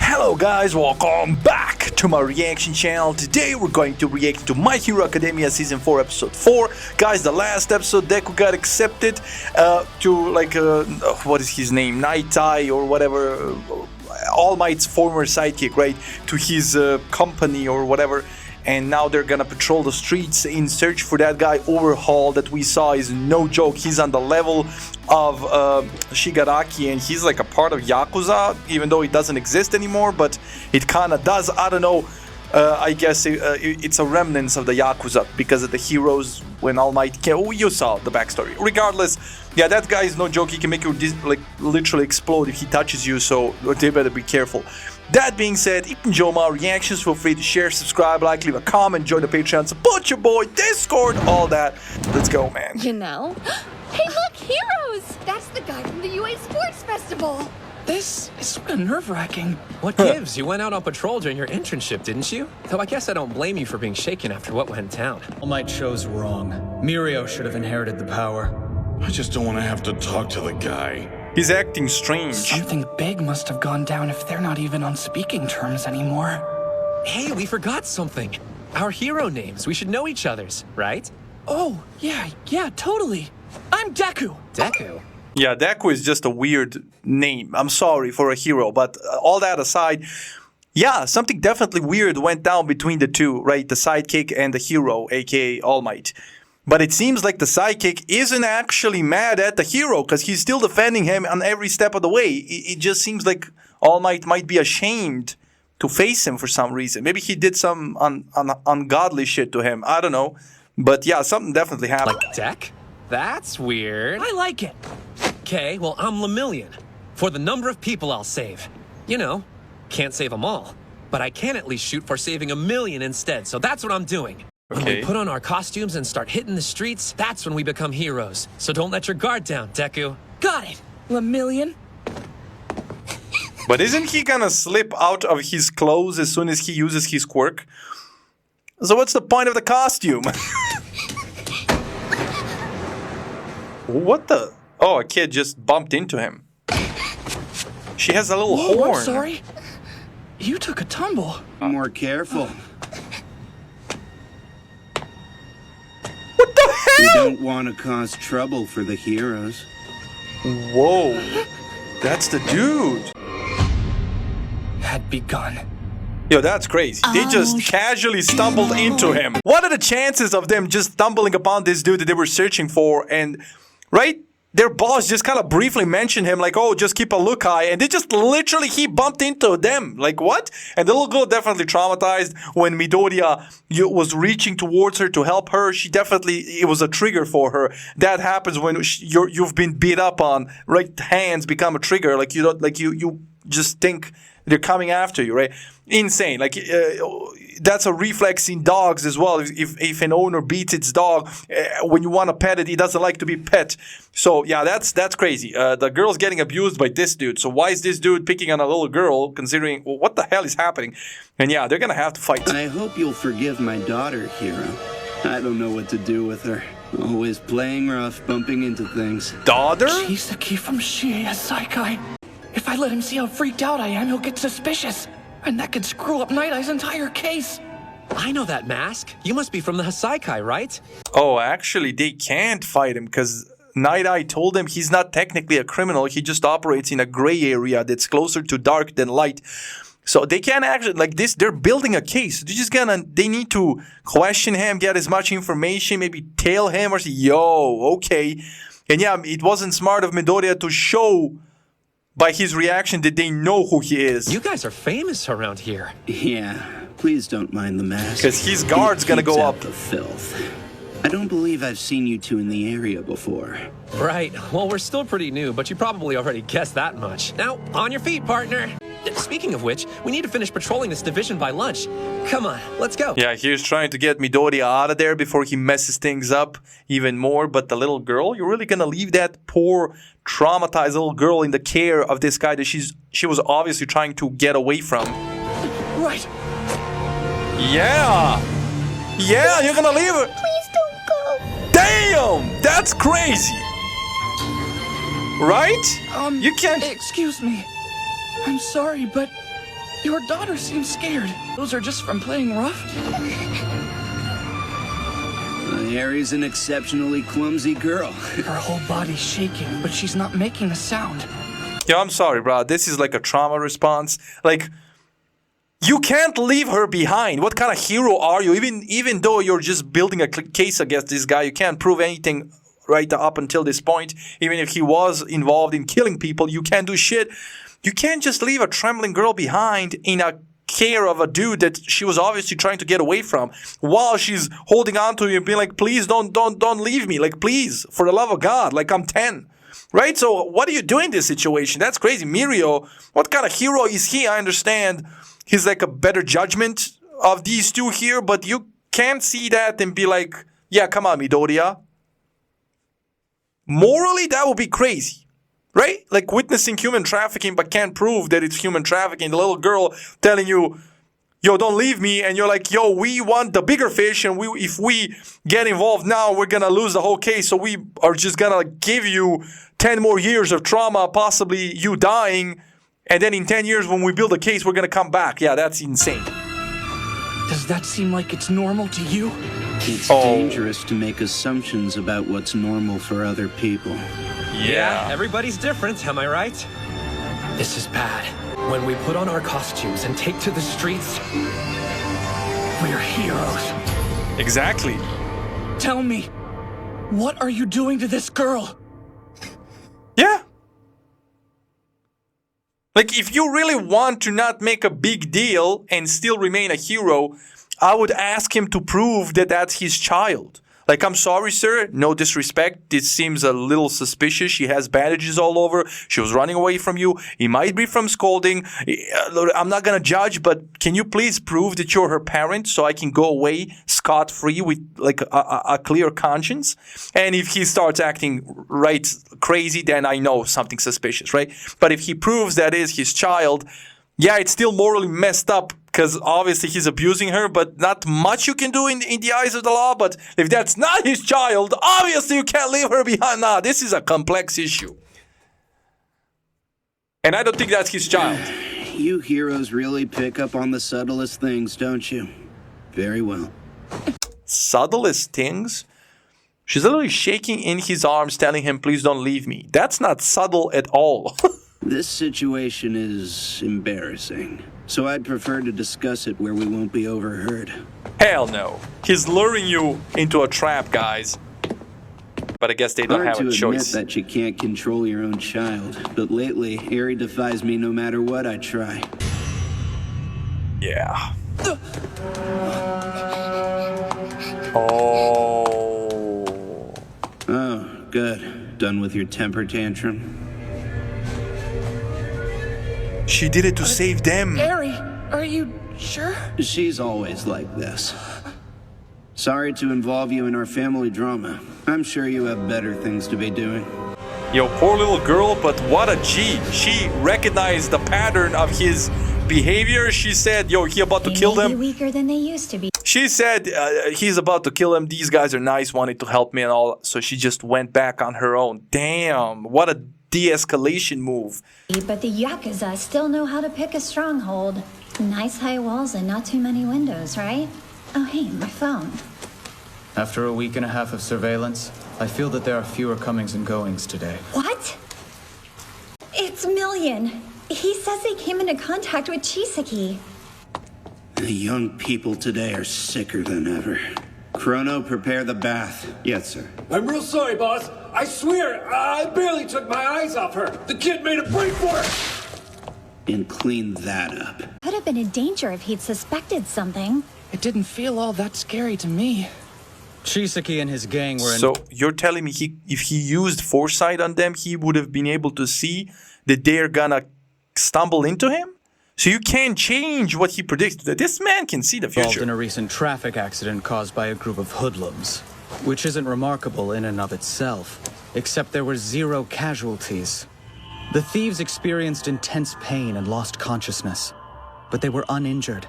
Hello guys, welcome back to my reaction channel. Today we're going to react to My Hero Academia Season 4 Episode 4. Guys, the last episode, Deku got accepted to what is his name? Night Eye or whatever, All Might's former sidekick, right? To his company or whatever. And now they're gonna patrol the streets in search for that guy. Overhaul that we saw is no joke. He's on the level of Shigaraki, and he's like a part of Yakuza, even though it doesn't exist anymore, but it kind of does. I don't know. I guess it's a remnants of the Yakuza because of the heroes when All Might came. Oh, you saw the backstory. Regardless, yeah, that guy is no joke. He can make you like literally explode if he touches you, so they better be careful. That being said, if you enjoy my reactions, feel free to share, subscribe, like, leave a comment, join the Patreon, support your boy, Discord, all that. Let's go, man. You know? Hey, look, heroes! That's the guy from the UA Sports Festival. This is sort of nerve-wracking. What gives? You went out on patrol during your internship, didn't you? Though I guess I don't blame you for being shaken after what went down. All Might chose wrong. Mirio should have inherited the power. I just don't want to have to talk to the guy. He's acting strange. Something big must have gone down if they're not even on speaking terms anymore. Hey, we forgot something. Our hero names. We should know each other's, right? Oh, yeah, totally. I'm Deku. Deku? Yeah, Deku is just a weird name. I'm sorry for a hero, but all that aside, yeah, something definitely weird went down between the two, right? The sidekick and the hero, aka All Might. But it seems like the sidekick isn't actually mad at the hero because he's still defending him on every step of the way. It just seems like All might be ashamed to face him for some reason. Maybe he did some ungodly shit to him. I don't know. But yeah, something definitely happened. Like Deck? That's weird. I like it. Okay, well, I'm Lemillion. For the number of people I'll save. You know, can't save them all. But I can at least shoot for saving 1,000,000 instead, so that's what I'm doing. When we put on our costumes and start hitting the streets, that's when we become heroes. So don't let your guard down, Deku. Got it. Lemillion. But isn't he gonna slip out of his clothes as soon as he uses his quirk? So what's the point of the costume? What the? Oh, a kid just bumped into him. She has a little horn. I'm sorry. You took a tumble. More careful. What the hell? We don't want to cause trouble for the heroes. Whoa. That's the dude. Had begun. Yo, that's crazy. They just casually stumbled into him. What are the chances of them just stumbling upon this dude that they were searching for and, right? Their boss just kind of briefly mentioned him like, oh, just keep a lookout. And they just literally, he bumped into them. Like, what? And the little girl definitely traumatized when Midoriya was reaching towards her to help her. She definitely, it was a trigger for her. That happens when you've been beat up on, right? Hands become a trigger. Like, you don't, like you just think they're coming after you, right? Insane. Like, that's a reflex in dogs as well. If an owner beats its dog, when you want to pet it, he doesn't like to be pet. So, yeah, that's crazy. The girl's getting abused by this dude. So why is this dude picking on a little girl, considering, well, what the hell is happening? And yeah, they're going to have to fight. I hope you'll forgive my daughter, Hero. I don't know what to do with her. Always playing rough, bumping into things. Daughter? Chisaki from Shinya Saikai. If I let him see how freaked out I am, he'll get suspicious. And that could screw up Night Eye's entire case. I know that mask. You must be from the Hasaikai, right? Oh, actually, they can't fight him because Night Eye told them he's not technically a criminal. He just operates in a gray area that's closer to dark than light. So they can't actually, like this, they're building a case. They need to question him, get as much information, maybe tail him or say, yo, okay. And yeah, it wasn't smart of Midoriya to show by his reaction that they know who he is. You guys are famous around here. Yeah, please don't mind the mask. Because his guard's gonna go up. The filth. I don't believe I've seen you two in the area before. Right. Well, we're still pretty new, but you probably already guessed that much. Now, on your feet, partner. Speaking of which, we need to finish patrolling this division by lunch. Come on, let's go. Yeah, he's trying to get Midoriya out of there before he messes things up even more. But the little girl, you're really gonna leave that poor, traumatized little girl in the care of this guy that she was obviously trying to get away from. Right. Yeah! Yeah, you're gonna leave her! Please don't go. Damn! That's crazy! Right? You can't... Excuse me. I'm sorry, but your daughter seems scared. Those are just from playing rough? Harry's an exceptionally clumsy girl. Her whole body's shaking, but she's not making a sound. Yeah, I'm sorry, bro. This is like a trauma response. Like, you can't leave her behind. What kind of hero are you? Even though you're just building a case against this guy, you can't prove anything right up until this point. Even if he was involved in killing people, you can't do shit. You can't just leave a trembling girl behind in a care of a dude that she was obviously trying to get away from while she's holding on to you and being like, please don't leave me. Like, please, for the love of God, like I'm 10. Right? So what do you do in this situation? That's crazy. Mirio, what kind of hero is he? I understand he's like a better judgment of these two here, but you can't see that and be like, yeah, come on, Midoriya. Morally, that would be crazy. Right? Like witnessing human trafficking but can't prove that it's human trafficking. The little girl telling you, yo, don't leave me. And you're like, yo, we want the bigger fish. And if we get involved now, we're going to lose the whole case. So we are just going to give you 10 more years of trauma, possibly you dying. And then in 10 years, when we build a case, we're going to come back. Yeah, that's insane. Does that seem like it's normal to you? It's dangerous to make assumptions about what's normal for other people. Yeah. Everybody's different, am I right? This is bad. When we put on our costumes and take to the streets, we're heroes. Exactly. Tell me, what are you doing to this girl? Yeah. Like, if you really want to not make a big deal and still remain a hero, I would ask him to prove that that's his child. Like, I'm sorry, sir, no disrespect. This seems a little suspicious. She has bandages all over. She was running away from you. It might be from scolding. I'm not going to judge, but can you please prove that you're her parent so I can go away scot-free with, like, a clear conscience? And if he starts acting right crazy, then I know something suspicious, right? But if he proves that is his child, yeah, it's still morally messed up because obviously he's abusing her, but not much you can do in the eyes of the law. But if that's not his child, obviously you can't leave her behind. Nah, this is a complex issue. And I don't think that's his child. You heroes really pick up on the subtlest things, don't you? Very well. Subtlest things? She's literally shaking in his arms, telling him, please don't leave me. That's not subtle at all. This situation is embarrassing, so I'd prefer to discuss it where we won't be overheard. Hell no. He's luring you into a trap, guys. But I guess they don't have a choice. Hard to admit that you can't control your own child, but lately, Eri defies me no matter what I try. Yeah. Oh. Oh, good. Done with your temper tantrum? She did it to save them. Eri, are you sure? She's always like this. Sorry to involve you in our family drama. I'm sure you have better things to be doing. Yo, poor little girl, but what a G. She recognized the pattern of his behavior. She said, yo, he about to kill They may them. be weaker than they used to be. She said he's about to kill him. These guys are nice, wanted to help me and all. So she just went back on her own. Damn, what a de-escalation move. But the Yakuza still know how to pick a stronghold. Nice high walls and not too many windows, right? Oh, hey, my phone. After a week and a half of surveillance, I feel that there are fewer comings and goings today. What? It's Million. He says they came into contact with Chisaki. The young people today are sicker than ever. Chrono, prepare the bath. Yes, sir. I'm real sorry, boss. I swear, I barely took my eyes off her. The kid made a break for it. And clean that up. Could have been in danger if he'd suspected something. It didn't feel all that scary to me. Chisaki and his gang were in... So you're telling me if he used foresight on them, he would have been able to see that they're gonna stumble into him? So you can't change what he predicts. This man can see the Involved future. in a recent traffic accident caused by a group of hoodlums, which isn't remarkable in and of itself, except there were 0 casualties. The thieves experienced intense pain and lost consciousness, but they were uninjured,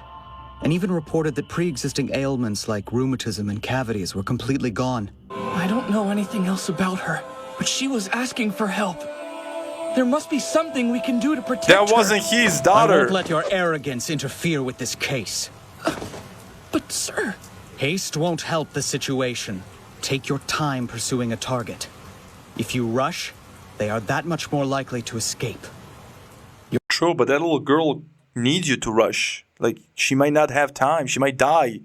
and even reported that pre-existing ailments like rheumatism and cavities were completely gone. I don't know anything else about her, but she was asking for help. There must be something we can do to protect her. That wasn't his I daughter. won't let your arrogance interfere with this case. But sir... Haste won't help the situation. Take your time pursuing a target. If you rush, they are that much more likely to escape. True, but that little girl needs you to rush. Like, she might not have time. She might die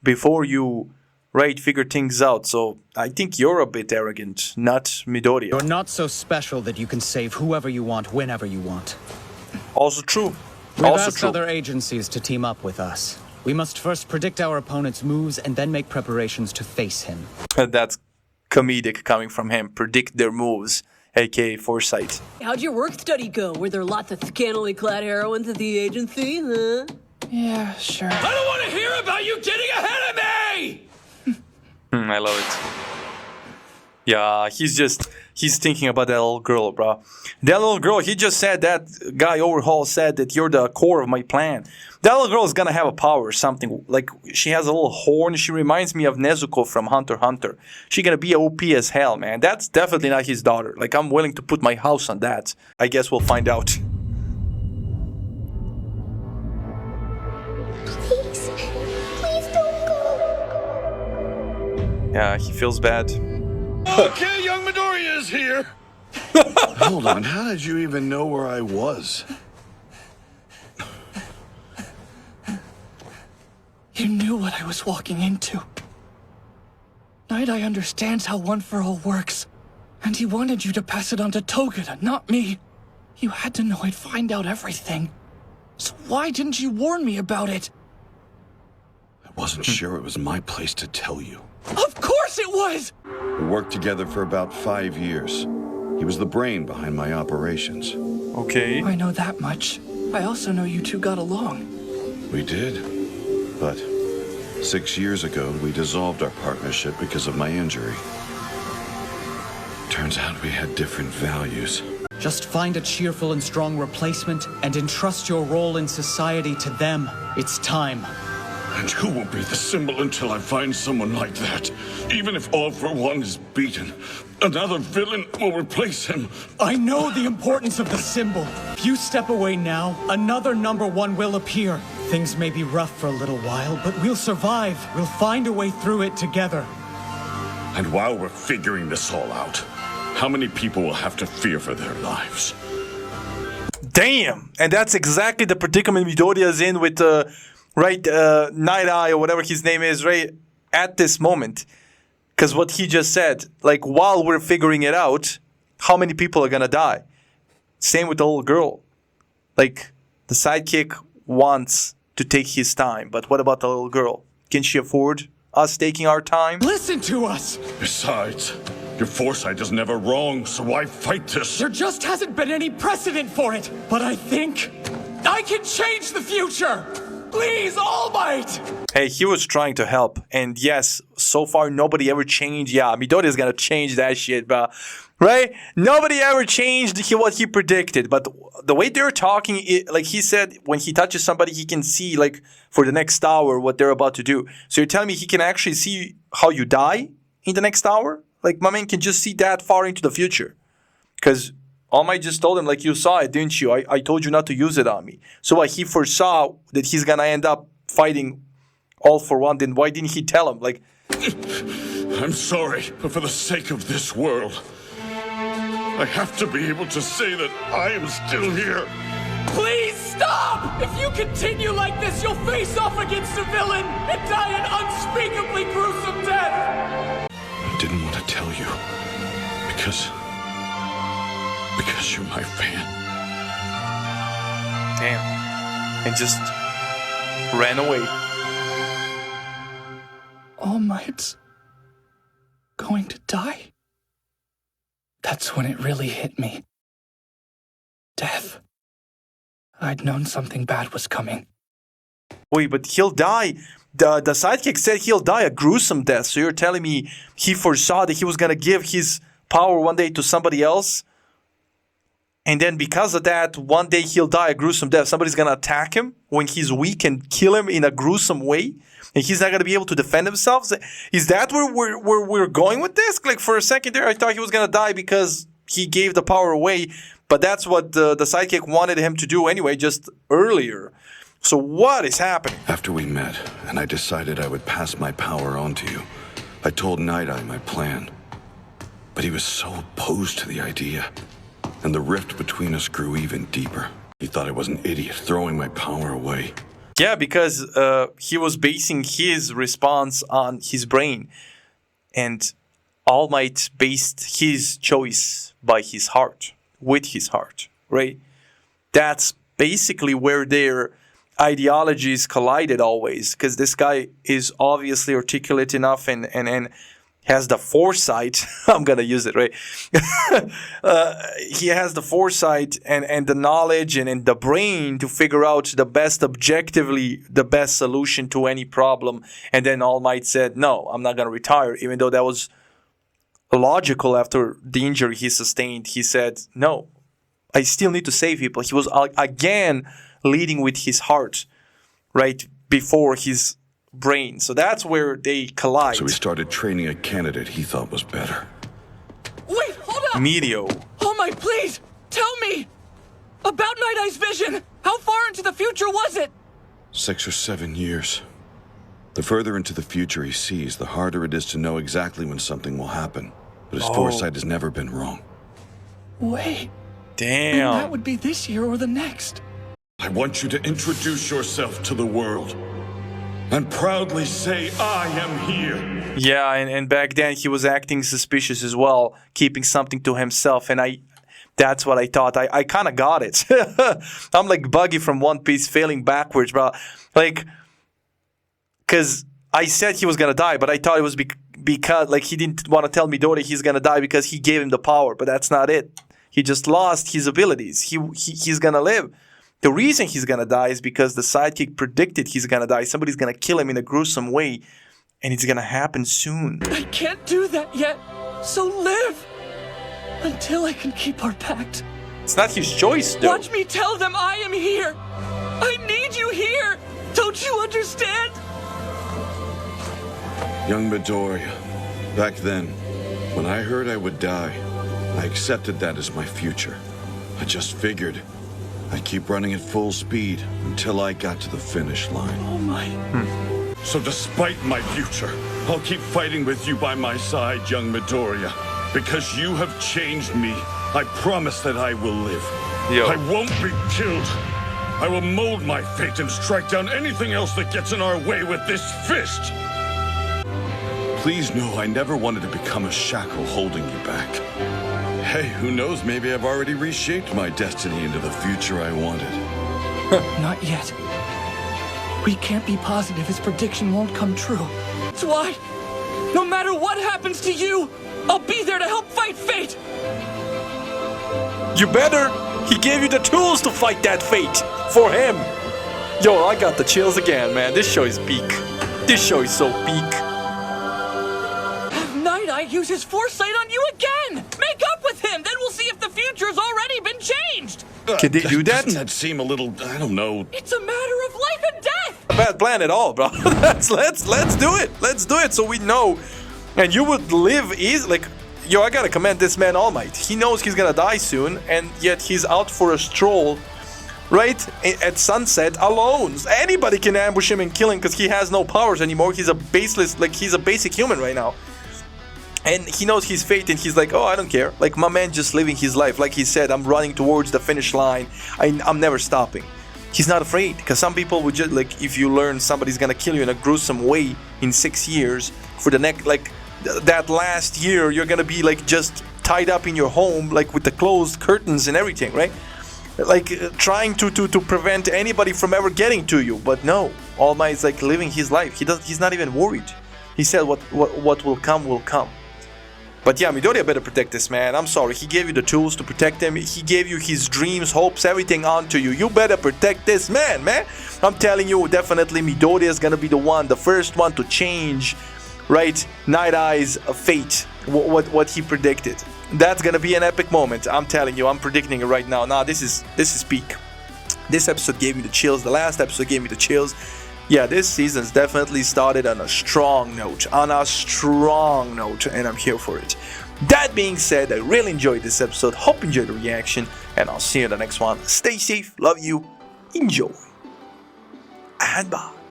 before you, right, figure things out. So I think you're a bit arrogant, not Midoriya. You're not so special that you can save whoever you want whenever you want. Also true. We've Also asked true. other agencies to team up with us. We must first predict our opponent's moves and then make preparations to face him. That's comedic coming from him. Predict their moves, aka foresight. How'd your work study go? Were there lots of scantily clad heroines at the agency, huh? Yeah, sure. I don't want to hear about you getting ahead of me! I love it. Yeah, he's thinking about that little girl, bro. That little girl, he just said that guy Overhaul said that you're the core of my plan. That little girl is gonna have a power or something. Like, she has a little horn. She reminds me of Nezuko from Hunter x Hunter. She's gonna be OP as hell, man. That's definitely not his daughter. Like, I'm willing to put my house on that. I guess we'll find out. Please, please don't go. Yeah, he feels bad. Okay, young Midoriya is here. Hold on, how did you even know where I was? You knew what I was walking into. Night Eye understands how One for All works, and he wanted you to pass it on to Togeda, not me. You had to know I'd find out everything. So why didn't you warn me about it? I wasn't sure it was my place to tell you. Of course it was! We worked together for about 5 years. He was the brain behind my operations. Okay. I know that much. I also know you two got along. We did. But 6 years ago, we dissolved our partnership because of my injury. Turns out we had different values. Just find a cheerful and strong replacement and entrust your role in society to them. It's time. And who will be the symbol until I find someone like that? Even if All for One is beaten, another villain will replace him. I know the importance of the symbol. If you step away now, another #1 will appear. Things may be rough for a little while, but we'll survive. We'll find a way through it together. And while we're figuring this all out, how many people will have to fear for their lives? Damn! And that's exactly the predicament Midoriya is in with, Night Eye or whatever his name is, right? At this moment. Because what he just said, like, while we're figuring it out, how many people are gonna die? Same with the little girl. Like, the sidekick wants to take his time, but what about the little girl? Can she afford us taking our time? Listen to us! Besides, your foresight is never wrong, so why fight this? There just hasn't been any precedent for it. But I think I can change the future! Please, All Might! Hey, he was trying to help, and yes, so far nobody ever changed. Yeah, Midoriya is gonna change that shit, bro. Right? Nobody ever changed what he predicted, but the way they're talking, like he said, when he touches somebody, he can see, like, for the next hour what they're about to do. So you're telling me he can actually see how you die in the next hour? Like, my man can just see that far into the future. Because All Might just told him, like, you saw it, didn't you? I told you not to use it on me. So what, he foresaw that he's gonna end up fighting All for One, then why didn't he tell him? Like, I'm sorry, but for the sake of this world, I have to be able to say that I am still here. Please stop! If you continue like this, you'll face off against a villain and die an unspeakably gruesome death! I didn't want to tell you, because you're my fan. damn. And just ran away. All Might's going to die? That's when it really hit me. Death. I'd known something bad was coming. Wait, but he'll die. The sidekick said he'll die a gruesome death. So you're telling me he foresaw that he was going to give his power one day to somebody else? And then because of that, one day he'll die a gruesome death. Somebody's going to attack him when he's weak and kill him in a gruesome way? And he's not going to be able to defend himself? Is that where we're going with this? Like for a second there, I thought he was going to die because he gave the power away. But that's what the sidekick wanted him to do anyway, just earlier. So what is happening? After we met, and I decided I would pass my power on to you, I told Night Eye my plan. But he was so opposed to the idea, and the rift between us grew even deeper. He thought I was an idiot throwing my power away. Yeah, because he was basing his response on his brain. And All Might based his choice by his heart, with his heart, right? That's basically where their ideologies collided always, because this guy is obviously articulate enough and has the foresight. I'm gonna use it, right? He has the foresight and the knowledge and the brain to figure out the best, objectively the best solution to any problem. And then All Might said, no, I'm not gonna retire, even though that was logical after the injury he sustained. He said, no, I still need to save people. He was again leading with his heart, right, before his brain. So that's where they collide. So he started training a candidate he thought was better. Wait, hold up! Medio. Oh my, please! Tell me! About Night Eye's vision! How far into the future was it? 6 or 7 years. The further into the future he sees, the harder it is to know exactly when something will happen. But his foresight has never been wrong. Wait. Damn. And that would be this year or the next. I want you to introduce yourself to the world. And proudly say, I am here. Yeah, and back then he was acting suspicious as well, keeping something to himself. And that's what I thought. I kind of got it. I'm like Buggy from One Piece failing backwards, bro. Like, because I said he was going to die, but I thought it was because, like, he didn't want to tell Midori he's going to die because he gave him the power. But that's not it. He just lost his abilities. He's going to live. The reason he's going to die is because the sidekick predicted he's going to die. Somebody's going to kill him in a gruesome way, and it's going to happen soon. I can't do that yet, so live until I can keep our pact. It's not his choice, though. Watch me tell them I am here. I need you here. Don't you understand? Young Midoriya, back then, when I heard I would die, I accepted that as my future. I just figured I'd keep running at full speed until I got to the finish line. Oh my. So despite my future, I'll keep fighting with you by my side, young Midoriya. Because you have changed me, I promise that I will live. Yo. I won't be killed. I will mold my fate and strike down anything else that gets in our way with this fist. Please know I never wanted to become a shackle holding you back. Hey, who knows, maybe I've already reshaped my destiny into the future I wanted. Not yet. We can't be positive his prediction won't come true. That's why, no matter what happens to you, I'll be there to help fight fate! You better! He gave you the tools to fight that fate! For him! Yo, I got the chills again, man. This show is peak. This show is so peak. Have Night Eye use his foresight on you again! Make up with him! Then we'll see if the future's already been changed! Can they do that? Doesn't that seem a little, I don't know... It's a matter of life and death! Bad plan at all, bro. let's do it. Let's do it so we know. And you would live like, yo, I gotta commend this man, All Might. He knows he's gonna die soon, and yet he's out for a stroll, right? At sunset, alone. Anybody can ambush him and kill him because he has no powers anymore. He's a baseless, like, he's a basic human right now. And he knows his fate, and he's like, oh, I don't care. Like, my man just living his life. Like he said, I'm running towards the finish line. I'm never stopping. He's not afraid, because some people would just, like, if you learn somebody's gonna kill you in a gruesome way in 6 years, for the next, like, that last year, you're gonna be, like, just tied up in your home, like, with the closed curtains and everything, right? Like, trying to prevent anybody from ever getting to you. But no, All Might is, like, living his life. He's not even worried. He said what will come will come. But yeah, Midoriya better protect this man. I'm sorry, he gave you the tools to protect him. He gave you his dreams, hopes, everything onto you. You better protect this man, man. I'm telling you, definitely Midoriya is gonna be the one, the first one to change, right, Night Eye's fate, what he predicted. That's gonna be an epic moment. I'm telling you, I'm predicting it right now. Nah, this is peak. This episode gave me the chills. The last episode gave me the chills. Yeah, this season's definitely started on a strong note. And I'm here for it. That being said, I really enjoyed this episode. Hope you enjoyed the reaction, and I'll see you in the next one. Stay safe, love you, enjoy, and bye.